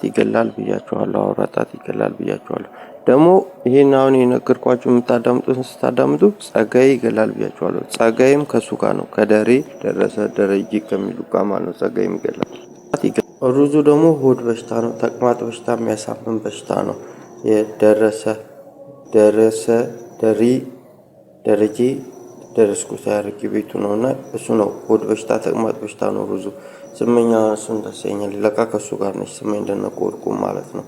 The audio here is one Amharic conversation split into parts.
ይገላል ብያችኋለሁ። አውራጣት ይገላል ብያችኋለሁ። ደግሞ ይሄን አሁን የነገርኳችሁ የምታዳምጡትን ስታዳምጡ ጸጋዬ ይገላል ብያችኋለሁ። ጸጋዬም ከሱ ጋር ነው። ከደሬ ደረሰ ደረጀ ከሚሉ ጋር ማለት ነው። ጸጋዬም ይገላል። ሩዙ ደግሞ ሆድ በሽታ ነው። ተቅማጥ በሽታ የሚያሳምን በሽታ ነው። የደረሰ ደረጀ ደረስኩ ሳያርግ ቤቱ ነውና እሱ ነው። ሆድ በሽታ ተቅማጥ በሽታ ነው ሩዙ። ስመኛ እሱን ደሰኛል ለካ ከሱ ጋር ነች። ስመኝ ደነቀ ወርቁ ማለት ነው።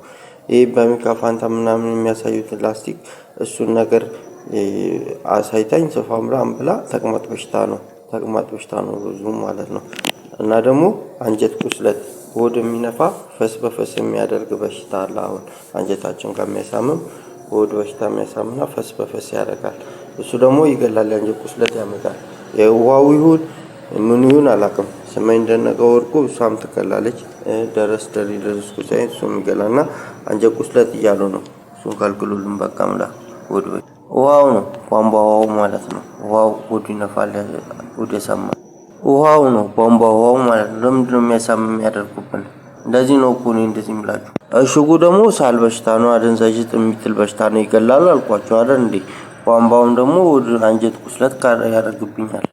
ይሄ በሚካ ፋንታ ምናምን የሚያሳዩት ላስቲክ እሱን ነገር አሳይታኝ ጽፋምራም ብላ ተቅማጥ በሽታ ነው ሩዙ ማለት ነው። እና ደግሞ አንጀት ቁስለት ሆድ የሚነፋ ፈስ በፈስ የሚያደርግ በሽታ አለ። አሁን አንጀታችን ከሚያሳምም ሆድ በሽታ የሚያሳምና ፈስ በፈስ ያደርጋል። እሱ ደግሞ ይገላል። የአንጀት ቁስለት ያመጣል። የውሃው ይሁን ምን ይሁን አላውቅም። ስመኝ ደነቀ ወርቁ እሷም ትገላለች። ደረስኩ ሳይሆን እሱም ይገላልና አንጀት ቁስለት እያሉ ነው። እሱን ከልክሉልን በቃ ምላ ውሃው ነው ቧንቧ ውሃው ማለት ነው። ውሃው ሆድ ይነፋል። ሆድ ያሳምማል። ውሃው ነው ቧንቧ ውሃው ማለት ነው። ለምንድነው የሚያሳምም ያደርጉብን? እንደዚህ ነው እኮ ነው እንደዚህ የምላችሁ። እሽጉ ደግሞ ሳል በሽታ ነው። አደንዛዥ የሚጥል በሽታ ነው። ይገላል አልኳችሁ አይደል እንዴ? ቧንቧውም ደግሞ አንጀት ቁስለት ያደርግብኛል።